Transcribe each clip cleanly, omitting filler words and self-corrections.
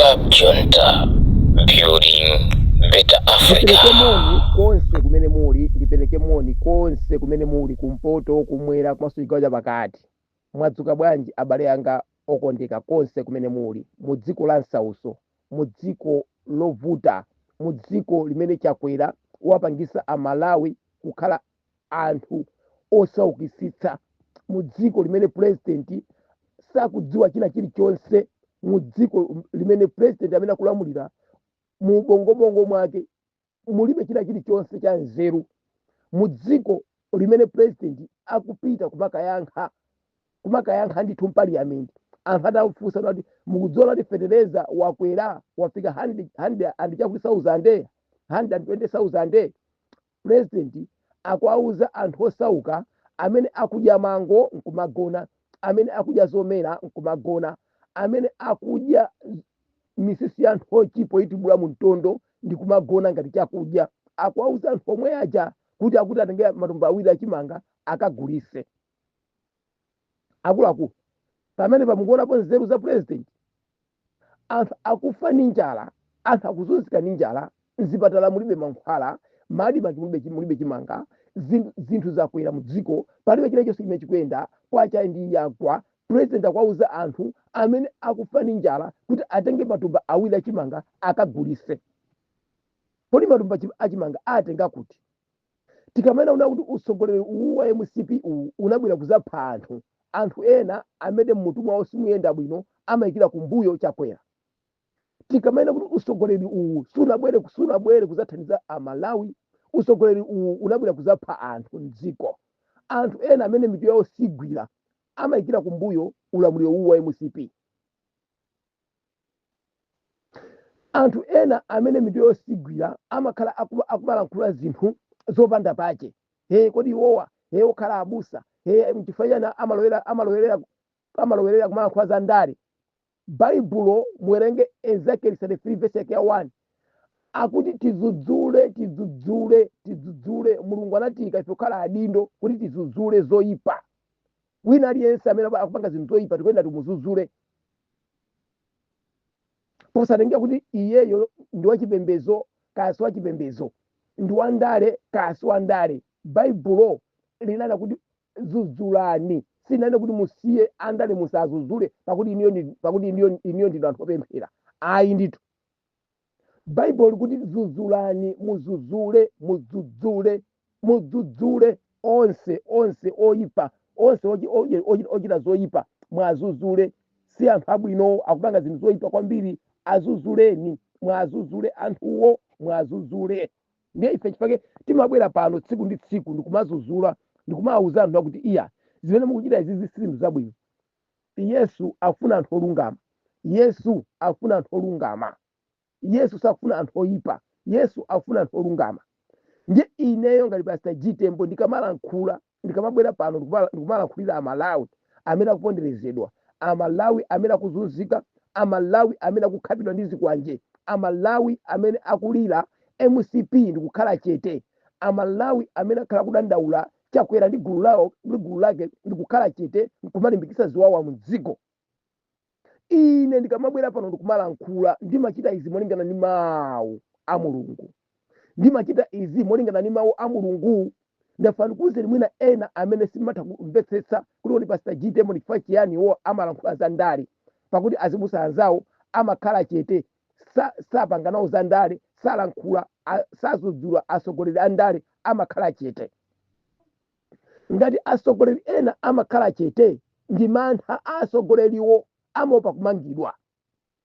Club Junta, building better Africa. Ndipeleke moni konse kumene muli, ndipeleke moni konse kumene muli, kumpoto, kumwera, komanso chigawo chapakati. Mwadzuka bwanji abale anga okondeka konse kumene muli, mu dziko la nsauso, mu dziko lovuta, mu dziko limene chakwera wapangisa amalawi kukhala anthu osaukitsitsa, mu dziko limene president sakudziwa china chilichonse, mu dziko limene president amene akulamulira mu bongobongo mwake mulibe china chilichonse cha nzeru, mu dziko limene president akupita kumakayankha ndithu mpaliyamenti, anthu atafunsa kuti mukudziwa kuti fetereza wakwera wafika 120,000 president akuwauza anthu osauka amene akudya mango nkumagona, amene akudya zomera nkumagona, amene akudya misisi ya anthu ochipo itibula mu mtondo ndi kumagona ngati chakudya, akuwauza anthu omwe aja kuti akuti atenge matumba awiri achimanga akagulise. Akuluakulu pamene pamukuonapo nzeru za president, anthu akufa ndi njala, anthu akuzunzika ndi njala, mzipatala mulibe mankhwala, madimaki mulibe chimanga, zinthu zakwera mu dziko, palibe chilichonse chimene chikuyenda kwacha ndi yagwa. President akuwauza anthu amene akufa ndi njala kuti atenge matumba awiri achimanga akagulise. Kodi matumba achimanga atenga kuti? Tikamena una kuti usogoleri uwu wa MCP unabwera kuzapha anthu ena amene mmutu mwawo simuyenda bwino amayikira kumbuyo chakwera. Tikamena kuti usogoleri uwu sunabwere kuzathandiza amalawi, usogoleri uwu unabwera kuzapha anthu mdziko. Anthu ena amene mitu yawo sigwira amayikira kumbuyo ulamuliro uwu wa MCP. Anthu ena amene mitu yawo sigwira amakhala akumalankhula zinthu zopanda pache. Kodi iwowa okhala abusa mchifukwa amalowerera kumalankhula za ndale. Baibulo muwerenge Ezekiel 33 verse ya 1 akuti tizudzule Mulungu anatika ife kukhala adindo kuti tizudzule zoyipa. Wina aliyense amene akupanga zinthu zoyipa tikuyenda timuzudzule, posatengera kuti iyeyo ndi wachipembedzo kasi wachipembedzo, ndi wandale kasi wandale. Baibulo linena kuti zudzulani, sinanena kuti musiye andale musazudzule pakuti iniyo ndinu anthu opemphera. Ayi ndithu. Baibulo likuti zudzulani, muzudzule onse oyipa, onse ochita zoyipa mwazudzule. Si anthu abwino akupanga zinthu zoyipa kwambiri, azudzuleni, mwazudzule anthuwo, mwazudzule. Ndiye ife chifukwa timabwera pano tsiku ndi tsiku ndikumazudzula, ndikumawuza anthu akuti iya zimene mukuchita izizi si zinthu zabwino. Yesu afuna anthu olungama, Yesu afuna anthu olungama, Yesu safuna anthu oyipa, Yesu afuna anthu olungama. Ndiye ineyo ngati Pastor Jitembo ndikamabwera pano ndikumalankhulira amalawi amene akuponderezedwa, amalawi amene akuzunzika, amalawi amene akukhabidwa ndi zikwanje, amalawi amene akulira MCP ndikukhala chete, amalawi amene akhala kudandaula chakwera ndi gulu lake ndikukhala chete kumalimbikitsa ziwawa mdziko. Ine ndikamabwera pano ndikumalankhula ndimachita izi molingana ndi mawu a Mulungu, ndimachita izi molingana ndi mawu a Mulungu. Ndafuna kuwuzeni mwina ena amene simatha kumvetsetsa kuti oni Pastor Jitembo ndifuna chiyani iwo amalankhula za ndale, pakuti azibusa anzawo amakhala chete, sapanga nawo za ndale, salankhula, sazudzula asogoleri a ndale, amakhala chete. Ngati asogoleri ena amakhala chete, ndi mantha asogoleriwo amopa kumangidwa.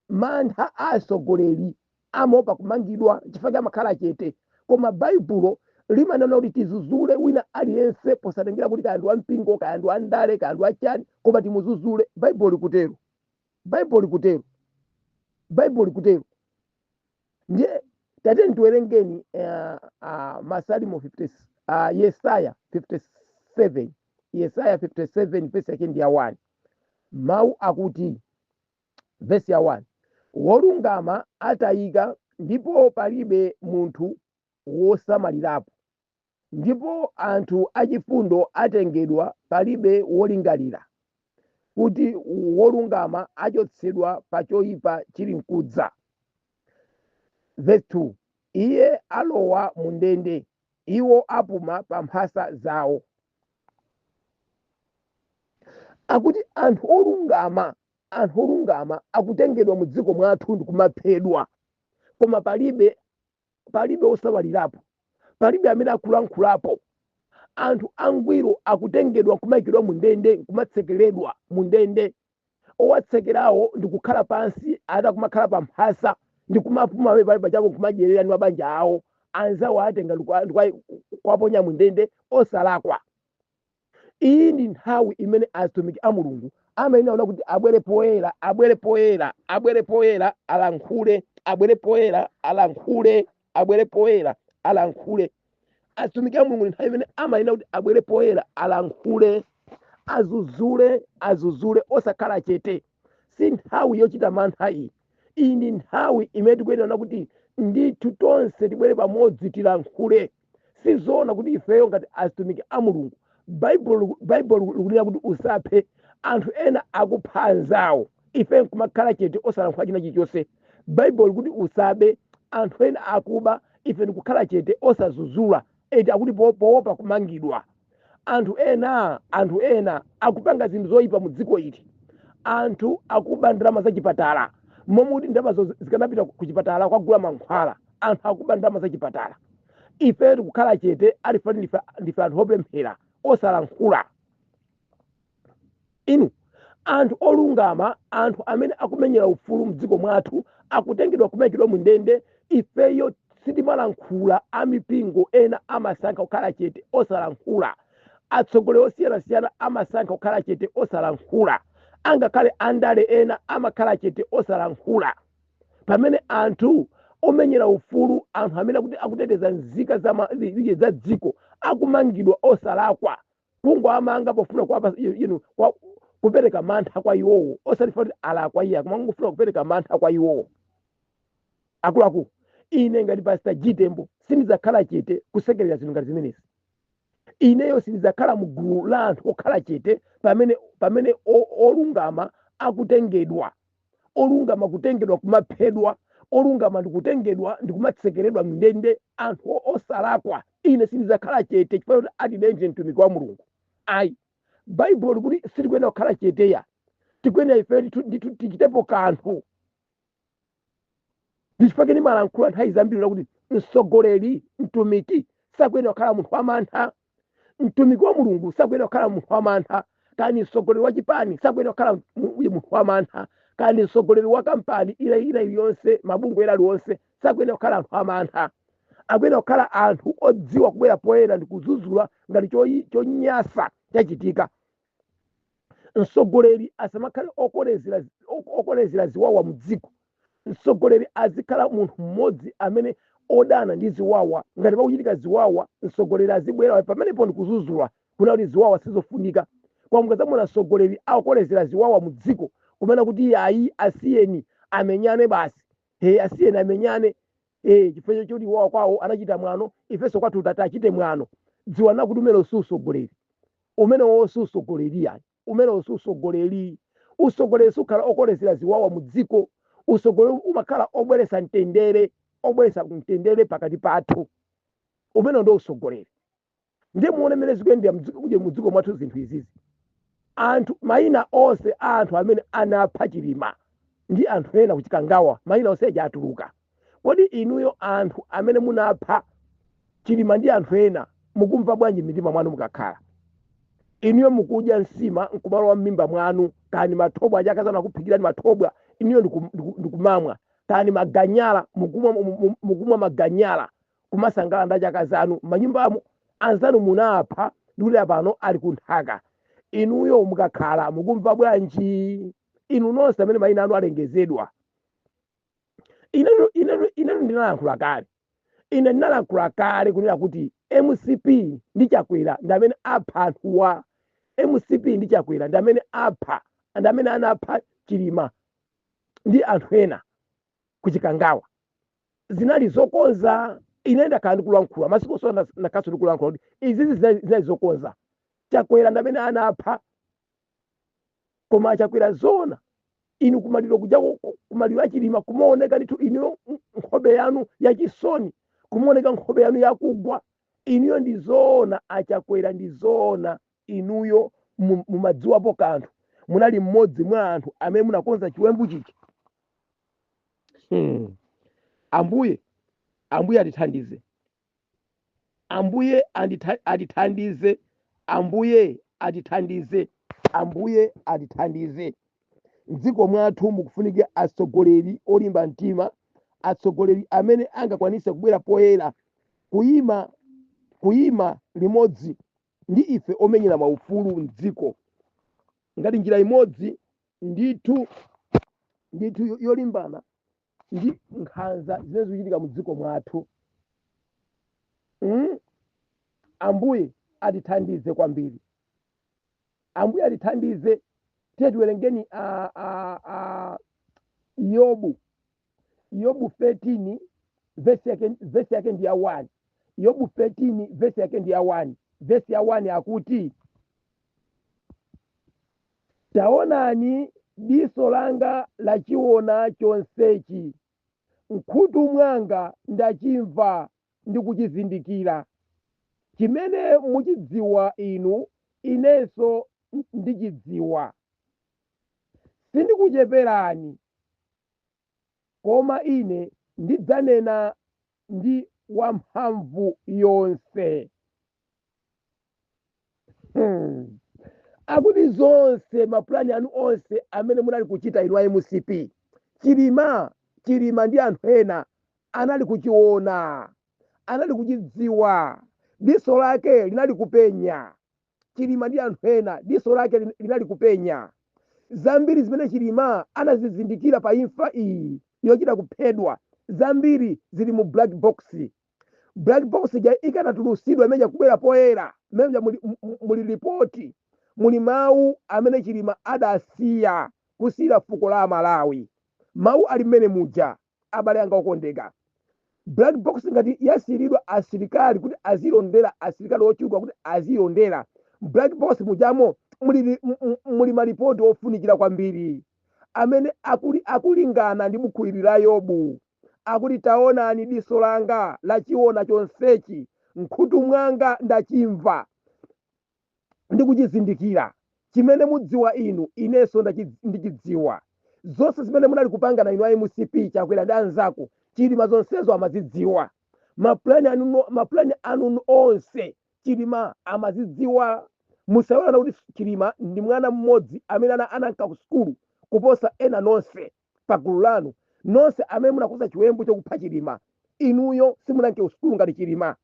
Mantha asogoleri amopa kumangidwa chifukwa amakhala chete. Koma Baibulo limanena kuti tizudzule wina aliyense posatengera kuti kaya ndi wampingo, kaya ndi wandale, kaya ndi wachani, koma timuzudzule. Baibulo likutero. Ndiye tateni tiwerengeni Masalimo 50, Yesaya 57 verse yake ndi ya 1. Mawu akuti verse ya 1, wolungama atayika ndipo palibe munthu wosamalirapo, ndipo anthu achifundo atengedwa palibe wolingalira. kuti wolungama achotsedwa pa choyipa chili mkudza. Verse 2, iye alowa mu ndende, iwo apuma pa mphasa zawo. Akuti anthu olungama akutengedwa mu dziko mwathu ndi kumaphedwa, koma palibe osawalirapo, palibe amene akulankhulapo. Anthu angwiro akutengedwa kumayikidwa mu ndende, kumatsekeredwa mu ndende. Owatsekerawo ndi kukhala pansi, ata kumakhala pa mphasa ndi kumapuma pali pachako kumadyerera ndi mabanja awo. Anzawo atenga ndikuwaponya mu ndende osalakwa. Iyi ndi nthawi imene atumiki a Mulungu amayenera kuti abwere poyera alankhule, alankhule. Atumiki a Mulungu nthawi imene amayenera kuti abwere poyera alankhule, azuzule osakhala chete. Si nthawi yochita mantha iyi. Iyi ndi nthawi imene tikuyenera kuti ndithu tonse tibwere pamodzi tilankhule. Sizoona kuti ifeyo ngati atumiki a Mulungu, Bible likunena kuti usaphe. Anthu ena akupha anzawo, ife nkumakhala chete osalankhula china chilichonse. Bible kuti usabe, anthu ena akuba, ife nkukhala chete osazuzula, eti akuti poopa kumangidwa. Anthu ena akupanga zinthu zoyipa mu dziko ili. Anthu akuba ndalama za chipatala, momwe kuti ndalamazo zikanapita ku chipatala kwagula mankhwala. Anthu akuba ndalama za chipatala. Ife tikukhala chete, alifani ndife anthu opemphera osalankhula. Inu anthu olungama, anthu amene akumenyera ufulu mdziko mwathu akutengedwa kumayikidwa mu ndende. Ifeyo sitimalankhula. Amipingo ena amasankha kukhala chete osalankhula. Atsogoleri osiyanasiyana amasankha kukhala chete osalankhula. Angakhale andale ena amakhala chete osalankhula. Pamene anthu omenyera ufulu, anthu amene akuteteza nzika za dziko akumangidwa osalakwa. Kungu amanga pofuna kuwapa kupereka mantha kwa iwowo, osalifa kuti alakwa iye, kumangofuna kupereka mantha kwa iwowo. Akuluakulu, ine ngati Pastor Jitembo sindidzakhala chete kusekerera zinthu ngati zimenezi. Ineyo sindidzakhala mu gulu la anthu okhala chete pamene olungama akutengedwa. Olungama kutengedwa kumaphedwa, olungama ndikutengedwa ndikumatsekeredwa mndende, anthu osalakwa. Ine sindidzakhala chete chifukwa kuti atidenge mtumiki wa Mulungu. Ayi, Bible kuti sitikuyenera kukhala cheteya, tikuyenera ife tichitepo kanthu. Ndichifukwa ndimalankhula nthawi zambiri kuti mtsogoleri, mtumiki sakuyenera kukhala munthu wamantha. Mtumiki wa Mulungu sakuyenera kukhala munthu wamantha. Kani mtsogoleri wa chipani sakuyenera kukhala munthu wamantha. Kani mtsogoleri wa kampani iliyonse, mabungwe ena aliwonse sakuyenera kukhala anthu amantha. Akuyenera kukhala anthu odziwa kubwera poyera ndi kuzuzula ngati chonyasa chachitika. Mtsogoleri asamakhale okolezera ziwawa mu dziko. Mtsogoleri azikhala munthu mmodzi amene odana ndi ziwawa. Ngati pakuchitika ziwawa, mtsogoleri azibwera pamenepo ndi kuzuzula kuna kuti ziwawa sizofunika. Kwa mukadzamona mtsogoleri akolezera ziwawa mu dziko, kumena kuti ayi asiyeni amenyane basi. Asiyeni amenyane. Chifukwa choti iwawa kwawo anachita mwano, ifenso kwathu tatachite mwano. Dziwana kuti umene usutsogoleri. Umene usutsogoleri yani. Umene usutsogoleri. Utsogoleri sukhala okolezera ziwawa mu dziko. Utsogoleri umakhala obweretsa mtendere pakati pathu. Umene ndo utsogoleri. Ndiye muone mmene zikuyendera mu dziko mwathu zinthu izizi. Anthu mayina onse anthu amene anapha Chilima ndi anthu ena kuchikangawa, mayina onse aja atuluka. Kodi inuyo anthu amene munapha Chilima ndi anthu ena mukumva bwanji mitima mwanu mukakhala? Inuyo mukudya nsima nkumalowa m'mimba mwanu, kani mathobwa aja akazana kuphikirani mathobwa, inuyo ndikumamwa. Kani maganyala mukumwa maganyala kumasangala ndi akazanu manyumbamo, anzanu munapha ndikuti apano ali kunthaka. Inuyo mukakhala mukumva bwanji? Inu nonse amene mayina anu alengezedwa. Ine ndinalankhula kale. Ine ndinalankhula kale kunena kuti MCP ndi Chakwera ndi amene apha anthuwa. MCP ndi Chakwera ndi amene apha, ndi amene anapha Chilima ndi anthu ena kuchikangawa. Zinali zokonza. Ine ndakhala ndikulankhula masiku so ndakhaso ndikulankhula kuti izizi zinali zokonza. Chakwera ndi amene anapha koma achakwera zona inu kumaliro kuja kumaliro achilima kumaoneka ndithu iniyo nkhope yanu yachisoni, kumaoneka nkhope yanu yakugwa. Inuyo ndi zona achakwera ndi zona inuyo mumadziwapo kanthu, munali mmodzi mwa anthu amene munakonza chiwembu chichi. Ambuye atithandize, Ambuye atithandize, Ambuye atithandize, Ambuye atithandize. M'dziko mwathu mukufunika atsogoleri olimba mtima, atsogoleri amene angakwanise kubwera poyera kuyima limodzi ndi ife omenyera maufulu m'dziko, ngati njira imodzi ndithu yolimbana ndi nkhanza zimene zikuchitika m'dziko mwathu. Ambuye atithandize kwambiri, Ambuye atithandize. Tiye tiwerengeni Yobu 13 verse yake ndi ya 1. Yobu 13 verse yake ndi ya 1. Verse ya 1 akuti, taonani diso langa lachiona chonsechi, mkhutu mwanga ndachimva ndi kuchizindikira. Chimene muchidziwa inu, inenso ndichidziwa. Sindikucheperani, koma ine ndidzanena ndi wamphamvu yonse. Akuti zonse mapulani anu onse amene munali kuchita inu a MCP, chilima ndi anthu ena anali kuchiona, anali kuchidziwa, diso lake linali kupenya. Chilima ndi anthu ena diso lake linali kupenya. Zambiri zimene chilima anazizindikira pa imfa iyi yochita kuphedwa, zambiri zili mu black box. Black box ikanatulusidwa imene kubwera poyera, imene muli ripoti, muli mawu amene chilima adasiya kusiyira fuko la Malawi. Mawu ali mmene muja, abale anga okondeka. Black box ngati yasiyiridwa asilikali kuti azilondera, asilikali ochuluka kuti azilondera, black box mujamo muli maripoti ofunikira kwambiri amene akulingana ndi buku ili la Yobu. Akuti taonani diso langa lachiona chonsechi, mkhutu mwanga ndachimva ndi kuchizindikira. Chimene mudziwa inu, inenso ndichidziwa. Zonse zimene munali kupanga na inu a MCP, chakwera ndi anzako, chilima zonsezo amazidziwa. Mapulani anu onse chilima amazidziwa. Musaona kuti chilima ndi mwana mmodzi amene ananka ku sukulu kuposa ena nonse pagulu lanu. Nonse amene munakonza chiwembu chokupha chilima, inuyo simunanke ku sukulu ngati chilima.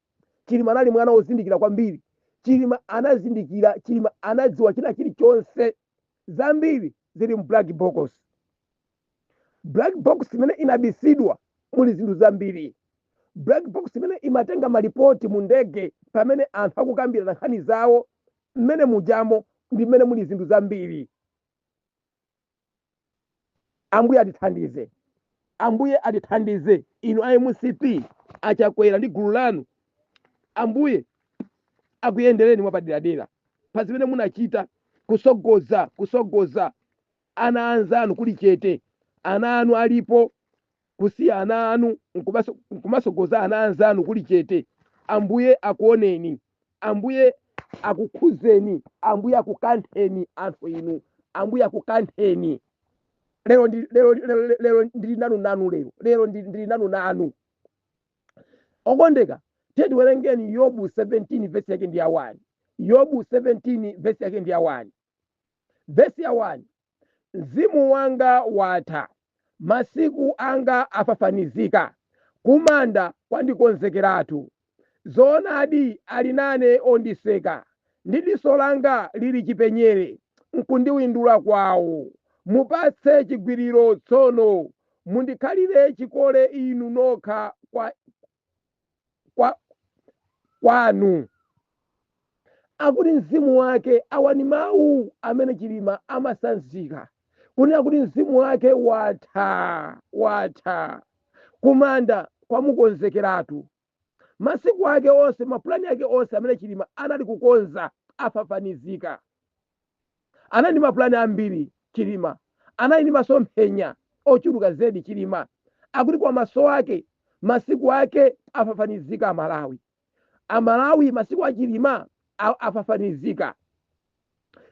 Chilima anali mwana wozindikira kwambiri. Chilima anazindikira, chilima anadziwa china chilichonse. Zambiri zili mu black box. Black box imene inabisidwa muli zinthu zambiri. Black box imene imatenga maripoti mu ndege pamene anthu akukambira nkhani zawo, mmene mujamo ndi mmene muli zinthu zambiri. Ambuye atithandize, Ambuye atithandize inu a MCP, achakwera ndi gulu lanu. Ambuye akuyendereni mwapaderadera pa zimene munachita kusogoza ana anzanu kuli chete. Ana anu alipo, kusiya ana anu nkumasogoza ana anzanu kuli chete. Ambuye akuoneni, Ambuye akukhuzeni, Ambuye akukantheni anthu inu, Ambuye akukantheni. Lero ndili nanu nanu. Okondeka, tiwerengeni Yobu 17 verse yake ndi ya 1. Yobu 17 verse yake ndi ya 1. Verse ya 1. Mzimu wanga watha, masiku anga afafanizika, kumanda kwandikonzekeratu. Zoonadi ali nane ondiseka, ndi diso langa lili chipenyere, nkundiwindula kwawo. Mupatse chigwiriro tsono, mundikhalire chikole inu nokha kwanu. Akuti mzimu wake awani mawu amene chilima amasanzika. Kunena kuti mzimu wake watha, kumanda kwamukonzekeratu. Masiku ake onse, mapulani ake onse amene chilima anali kukonza afafanizika. Anali mapulani ambiri Chilima anali ndi masomphenya ochuluka zedi. Chilima akuti kwa maso ake masiku ake afafanizika Amalawi. Amalawi masiku a Chilima afafanizika.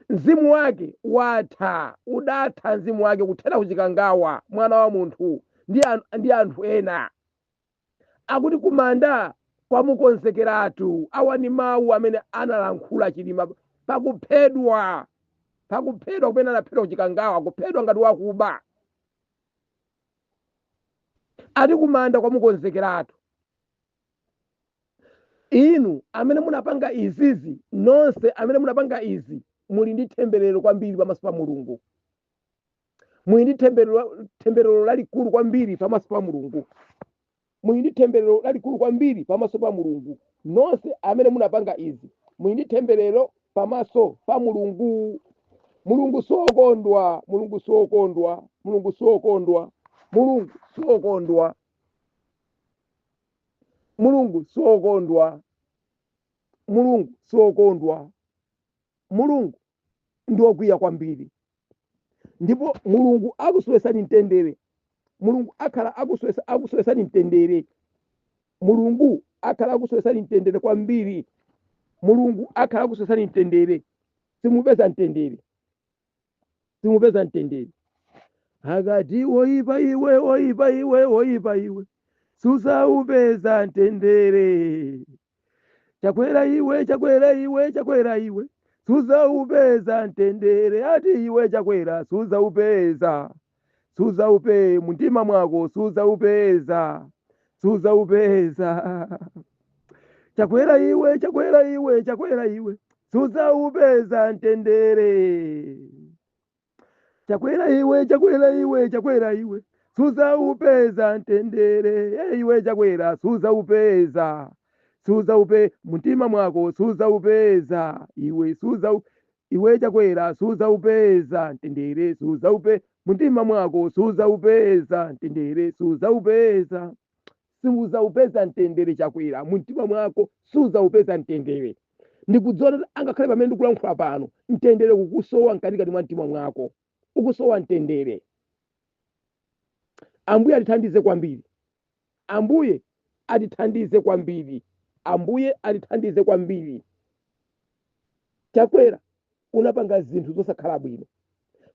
Mzimu wake watha, udatha mzimu wake kuthera kuchikangawa mwana wa munthu ndi anthu ena. Akuti kumanda kwamukonzekeratu. Awa ni mawu amene analankhula Chilima pakuphedwa kumene anaphedwa kuchikangawa, kuphedwa ngati wakuba. Ati kumanda kwamukonzekeratu. Inu amene munapanga izizi, nonse amene munapanga izi, muli ndi temberero kwambiri pamaso pa Mulungu. Muli ndi temberero lalikulu kwambiri pamaso pa Mulungu. Muli ndi temberero lalikulu kwambiri pamaso pa Mulungu. Nonse amene munapanga izi, muli ndi temberero pamaso pa Mulungu. Mulungu sokondwa, Mulungu sokondwa, Mulungu sokondwa, Mulungu sokondwa, Mulungu sokondwa, Mulungu sokondwa. Mulungu ndi wokwiya kwambiri. Ndipo Mulungu akuswesani mtendere. Mulungu akhala akuswesani mtendere. Mulungu akhala akuswesani mtendere kwambiri. Mulungu akhala akuswesani mtendere. Simupeza mtendere. Simupeza mtendere. Akati woipa iwe, woipa iwe, woipa iwe, susaupeza mtendere. Chakwera iwe, chakwera iwe, chakwera iwe, susaupeza mtendere. Ati iwe chakwera susaupeza. Suzaupe muntima mwako, suzaupeza. Suzaupeza. Chakwera iwe, chakwera iwe, chakwera iwe, suzaupeza mtendere. Chakwera iwe, chakwera iwe, chakwera iwe, suzaupeza mtendere. Iwe chakwera suzaupeza. Suzaupe muntima mwako, suzaupeza. Iwe chakwera suzaupeza mtendere. Suzaupe muntima mwako, suzaupeza mtendere. Suzaupeza. Simuzaupeza mtendere chakwera muntima mwako, suzaupeza mtendere. Ndikudziona angakhale pamene ndikulankhula pano, mtendere kukusowa mkatikati mwa mtima mwako. Ukusowa mtendere. Ambuye atithandize kwambiri. Ambuye atithandize kwambiri. Ambuye atithandize kwambiri. Chakwera unapanga zinthu zosakhala bwino.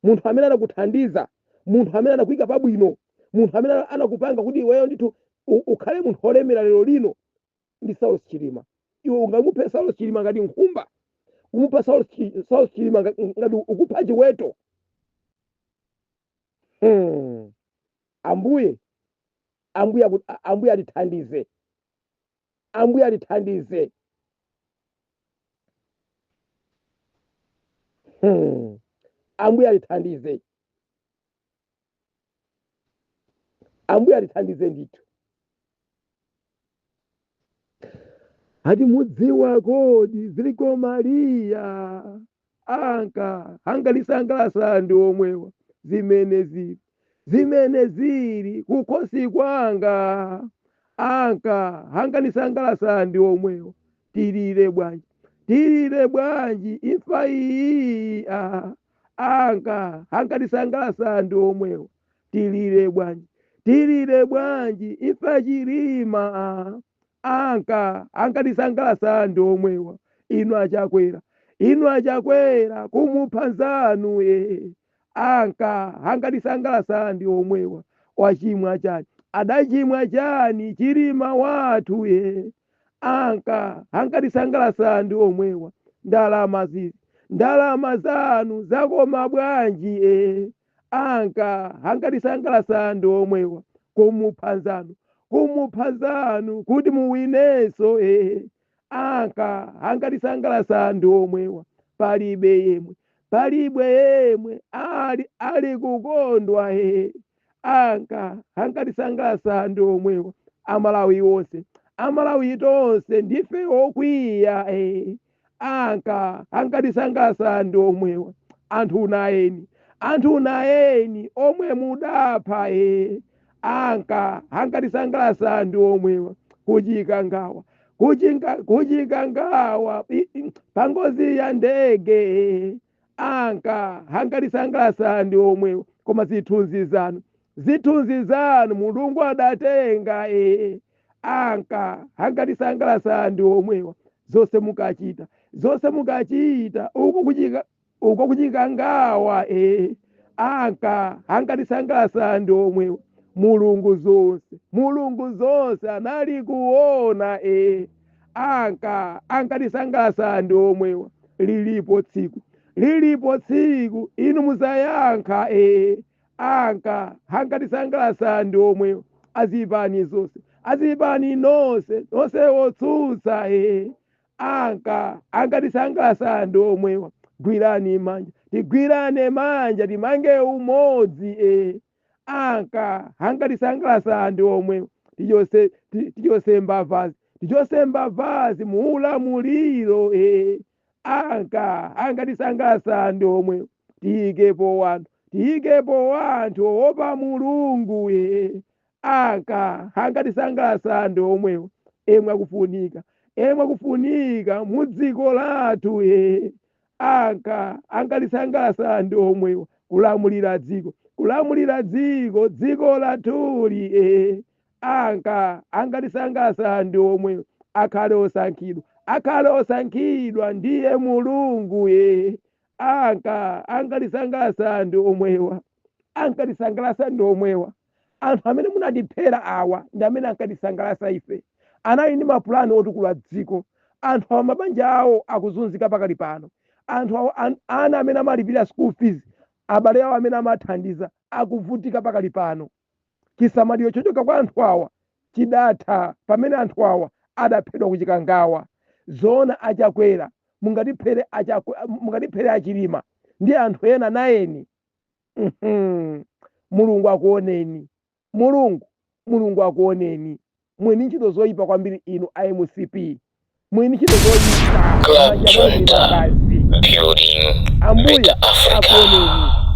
Munthu amene anakuthandiza, munthu amene anakuyika pabwino, munthu amene anakupanga kuti iweyo ndithu ukhale munthu olemera lero lino, ndi Saulo Chilima. Iwe ungamuphe Saulo Chilima ngati nkhumba, umupha Saulo Chilima ngati ukupha chiweto. Ambuye atithandize. Ambuye atithandize. Ambuye atithandize. Ambuye atithandize ndithu. Ati mudziwa kodi ziliko Mariya anganisangalasa ndi omwewa zimene zili kukhosi kwanga anganisangalasa ndi omwewa. Tilire bwanji imfa iyi anganisangalasa ndi omwewa. Tilire bwanji imfa Chilima anganisangalasa ndi omwewa. Inu achakwera kumupha nzanu anganisangalasa ndi omwewa. Wachimwa chani adachimwa chani Chilima wathu anganisangalasa ndi omwewa. Ndalama zanu zakoma bwanji anganisangalasa ndi omwewa. Kumupha nzanu kuti muwineso anganisangalasa ndi omwewa. Palibe yemwe ali kukondwa anganisangalasa ndi omwewa. Amalawi tonse ndife okwiya anganisangalasa ndi omwewa. Anthu naeni omwe mudapha anganisangalasa ndi omwewa. Kuchikangawa pangozi ya ndege anka hankalisangalasa ndi omwewo koma zithunzi zanu mulungu adatenga anka hankalisangalasa ndi omwewa zonse mukachita uko kuchika ngawa anka hankalisangalasa ndi omwewa mulungu zonse anali kuona anka hankalisangalasa ndi omwewa lilipo tsiku inu muzayankha anka hankalisangalasa ndi omwewa azipani nonse wotsutsa anka hankalisangalasa ndi omwewa tigwirane manja timange umodzi anka hankalisangalasa ndi omwewa tichosemba vazi muulamuliro anka hankalisangalasa ndi omwewa tiyikepo wanthu owopa mulungu anka hankalisangalasa ndi omwewa emwe mudziko lathu anka hankalisangalasa ndi omwewa kulamulira dziko lathuli anka hankalisangalasa ndi omwewa akhale osankhidwa ndiye mulungu anka hankalisangalasa ndi omwewa anthu amene munatiphera awa ndi amene ankatisangalasa ife anali ndi mapulani otukula dziko anthu awa mabanja awo akuzunzika pakali pano anthu awo ana amene amalipira school fees abale awo amene amathandiza akuvutika pakali pano chisamaliro chochoka kwa anthu awa chidatha pamene anthu awa adaphedwa kuchika ngawa zona achakwera mungatiphere achilima ndi anthu ena nayeni mulungu akuoneni mulungu akuoneni mweni ntchito zoyipa kwambiri inu IMCP mweni ntchito zoyipa Club Trinta, building ambuye Better Africa. akuoneni